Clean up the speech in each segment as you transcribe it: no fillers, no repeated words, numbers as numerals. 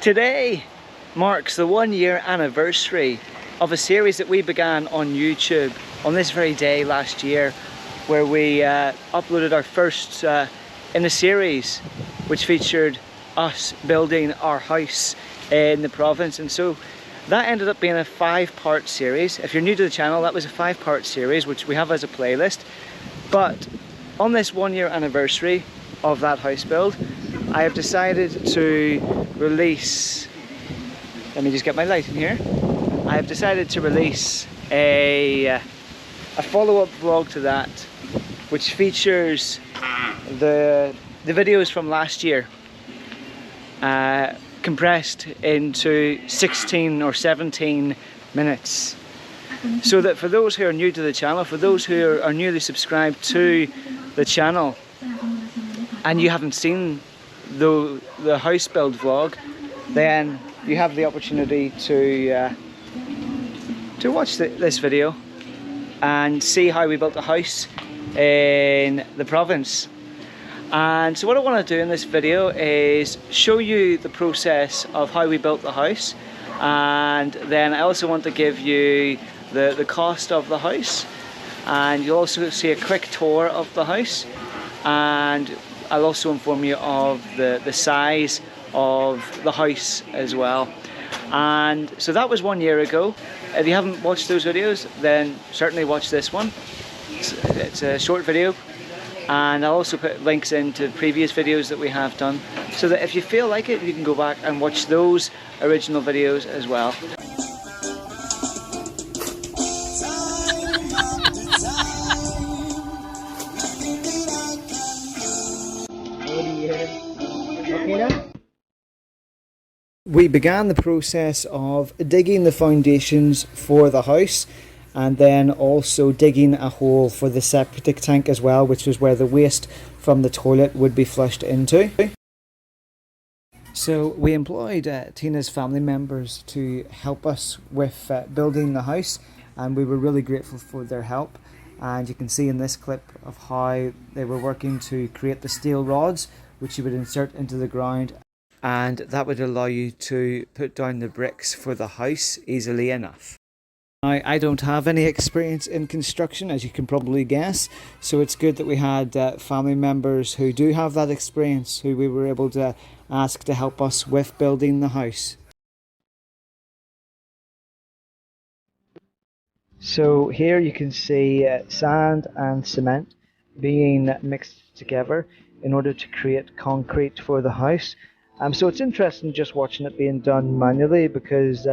Today marks the 1-year anniversary of a series that we began on YouTube on this very day last year, where we uploaded our first in a series which featured us building our house in the province. And so that ended up being a 5-part series. If you're new to the channel, that was a 5-part series which we have as a playlist. But on this 1-year anniversary of that house build, I have decided to release, let me just get my light in here. I have decided to release a follow-up vlog to that, which features the videos from last year compressed into 16 or 17 minutes. So that for those who are new to the channel, for those who are newly subscribed to the channel, and you haven't seen the house build vlog, then you have the opportunity to watch this video and see how we built a house in the province. And so what I want to do in this video is show you the process of how we built the house, and then I also want to give you the cost of the house, and you'll also see a quick tour of the house, and I'll also inform you of the size of the house as well. And so that was 1 year ago. If you haven't watched those videos, then certainly watch this one. It's a short video, and I'll also put links into previous videos that we have done, so that if you feel like it, you can go back and watch those original videos as well. We began the process of digging the foundations for the house, and then also digging a hole for the septic tank as well, which was where the waste from the toilet would be flushed into. So we employed Tina's family members to help us with building the house, and we were really grateful for their help. And you can see in this clip of how they were working to create the steel rods, which you would insert into the ground, and that would allow you to put down the bricks for the house easily enough. Now, I don't have any experience in construction, as you can probably guess, so it's good that we had family members who do have that experience, who we were able to ask to help us with building the house. So here you can see sand and cement being mixed together in order to create concrete for the house. So it's interesting just watching it being done manually, because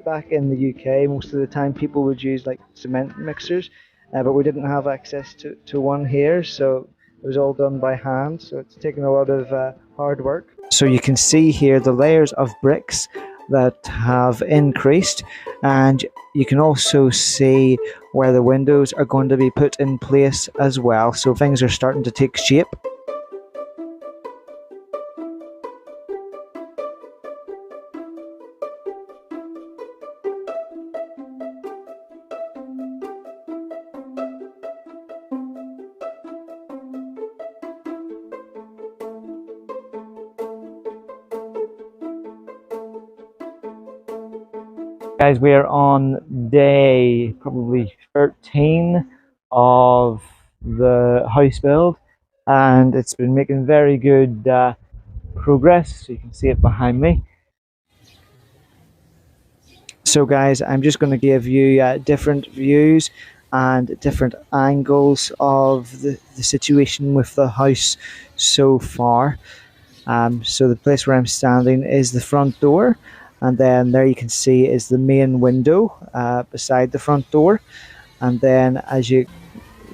back in the UK most of the time people would use like cement mixers, but we didn't have access to one here, so it was all done by hand, so it's taken a lot of hard work. So you can see here the layers of bricks that have increased, and you can also see where the windows are going to be put in place as well, so things are starting to take shape. Guys, we are on day probably 13 of the house build, and it's been making very good progress. So you can see it behind me. So guys, I'm just going to give you different views and different angles of the situation with the house so far. So the place where I'm standing is the front door, and then there you can see is the main window beside the front door, and then as you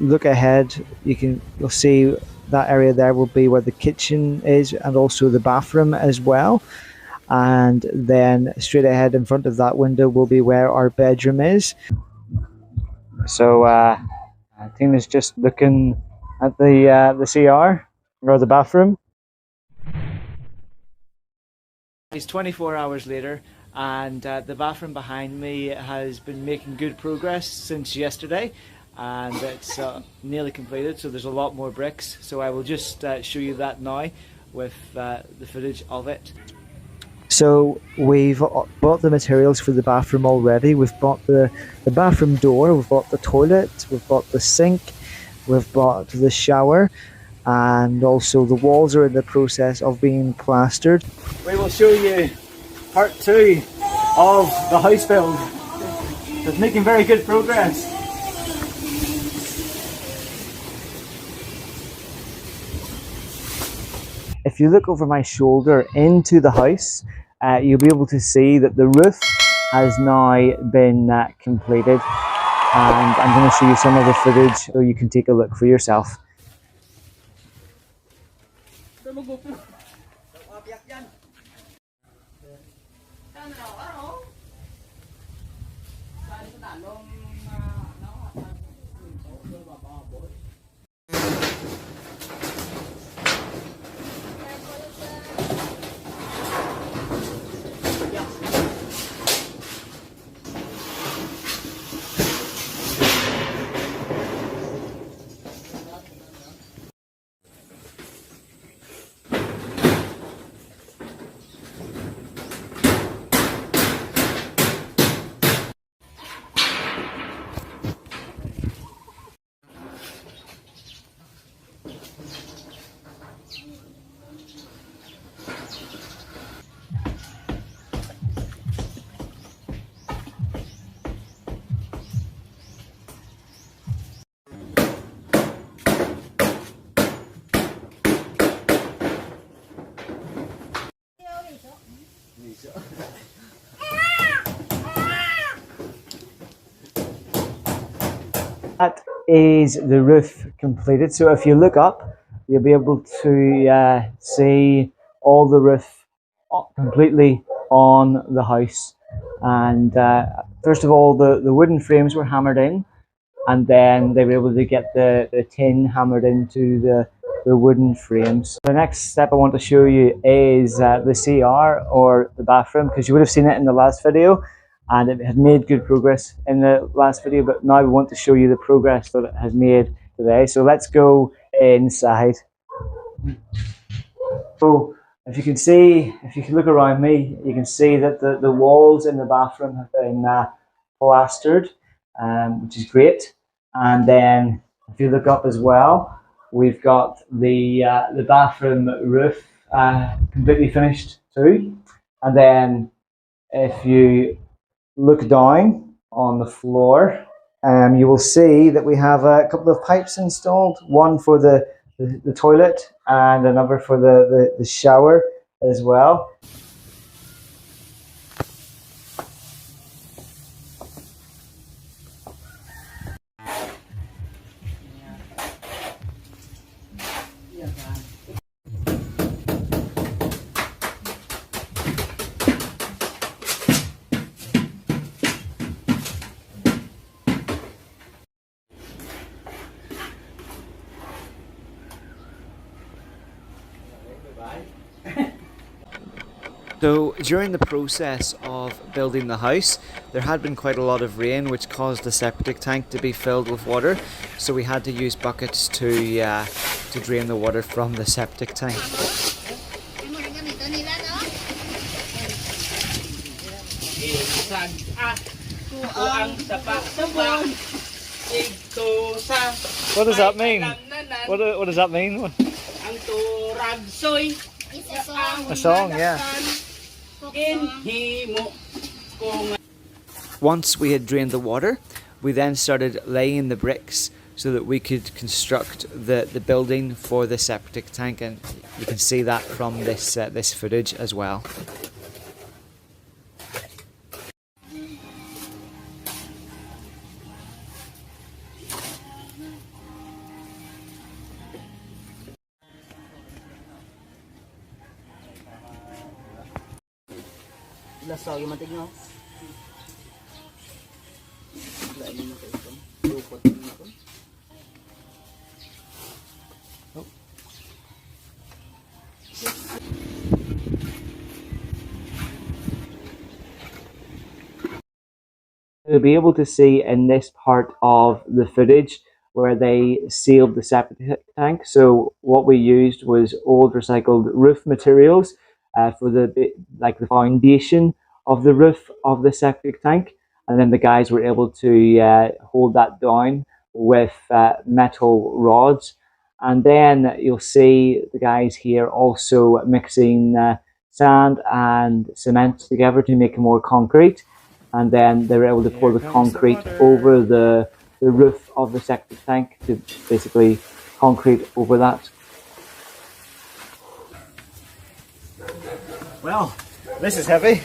look ahead you'll see that area there will be where the kitchen is, and also the bathroom as well, and then straight ahead in front of that window will be where our bedroom is. So Tina's just looking at the CR, or the bathroom. It's 24 hours later, and the bathroom behind me has been making good progress since yesterday, and it's nearly completed, so there's a lot more bricks, so I will just show you that now with the footage of it. So we've bought the materials for the bathroom already. We've bought the bathroom door, we've bought the toilet, we've bought the sink, we've bought the shower, and also the walls are in the process of being plastered. We will show you part 2 of the house build. It's making very good progress. If you look over my shoulder into the house, you'll be able to see that the roof has now been completed, and I'm going to show you some of the footage so you can take a look for yourself. That is the roof completed. So if you look up, you'll be able to see all the roof completely on the house. And first of all, the wooden frames were hammered in, and then they were able to get the tin hammered into the wooden frames. The next step I want to show you is the CR, or the bathroom, because you would have seen it in the last video and it had made good progress in the last video, but now we want to show you the progress that it has made today. So let's go inside. So if you can see, if you can look around me, you can see that the walls in the bathroom have been plastered, which is great. And then if you look up as well, we've got the bathroom roof completely finished too. And then if you look down on the floor, you will see that we have a couple of pipes installed, one for the toilet and another for the shower as well. So during the process of building the house, there had been quite a lot of rain, which caused the septic tank to be filled with water. So we had to use buckets to drain the water from the septic tank. What does that mean? What does that mean? A song, yeah. Once we had drained the water, we then started laying the bricks so that we could construct the building for the septic tank, and you can see that from this footage as well. You'll be able to see in this part of the footage where they sealed the septic tank. So what we used was old recycled roof materials, for the foundation of the roof of the septic tank, and then the guys were able to hold that down with metal rods. And then you'll see the guys here also mixing sand and cement together to make more concrete, and then they were able to pour the concrete over the roof of the septic tank to basically concrete over that. Well, this is heavy.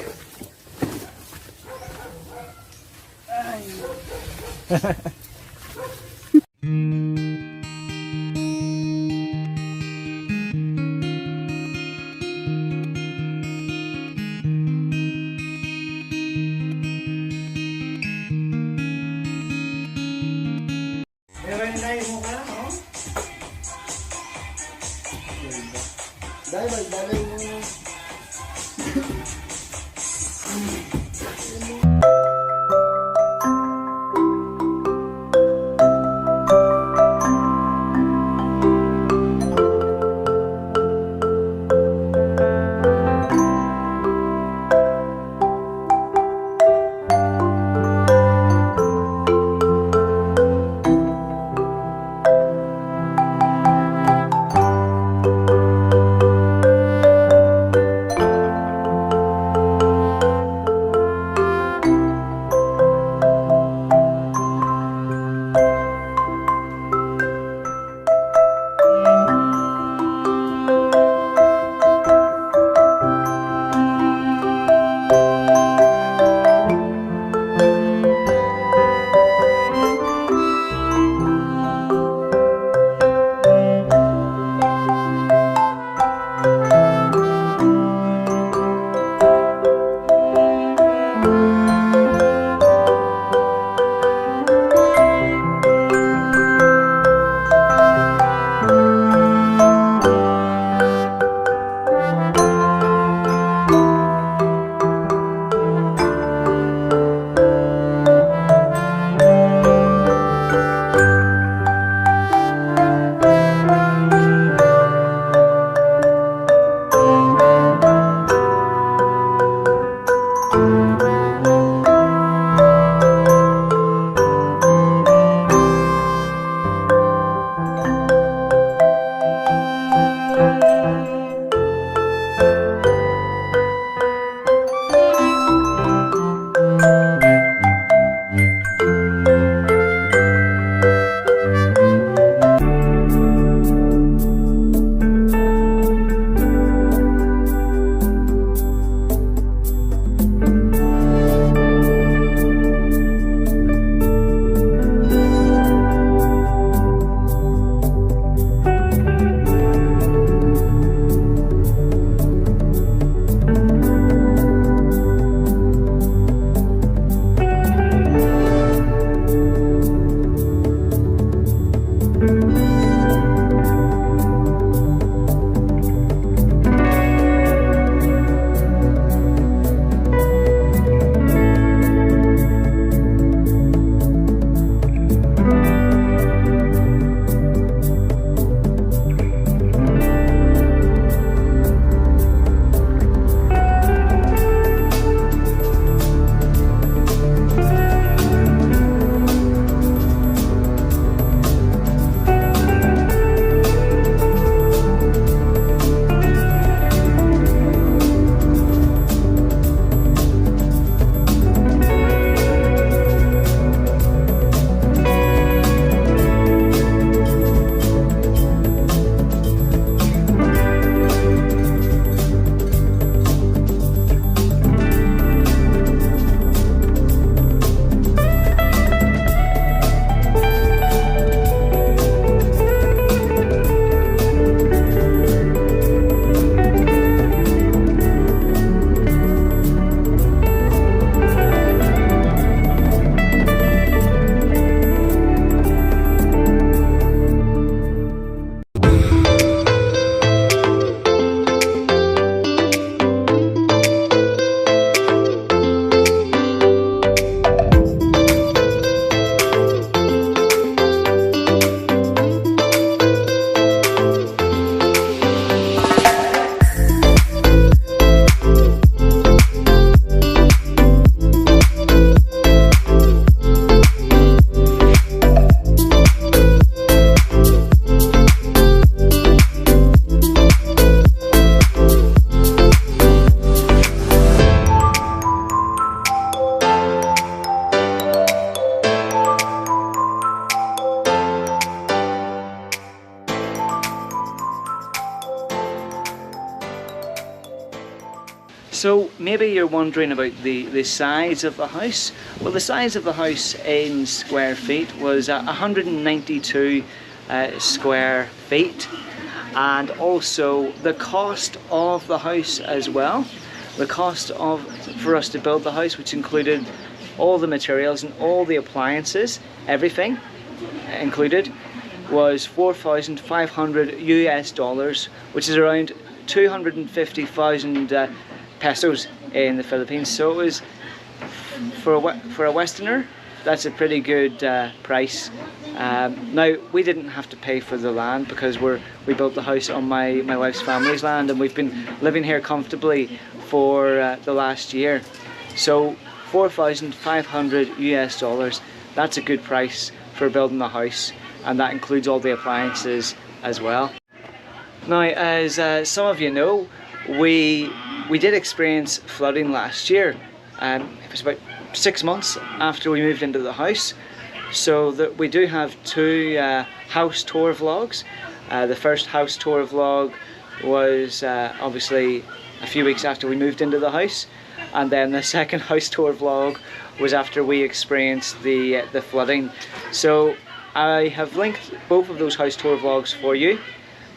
maybe you're wondering about the size of the house. Well, the size of the house in square feet was 192 square feet, and also the cost of the house as well. The cost for us to build the house, which included all the materials and all the appliances, everything included, was $4,500 US, which is around 250,000 pesos in the Philippines. So it was, for a Westerner, that's a pretty good price. Now, we didn't have to pay for the land because we built the house on my wife's family's land, and we've been living here comfortably for the last year. So $4,500 US, that's a good price for building the house, and that includes all the appliances as well. Now, as some of you know, we did experience flooding last year. It was about 6 months after we moved into the house. So that we do have two house tour vlogs. The first house tour vlog was obviously a few weeks after we moved into the house, and then the second house tour vlog was after we experienced the flooding. So I have linked both of those house tour vlogs for you,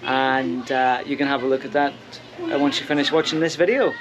and you can have a look at that once you finish watching this video.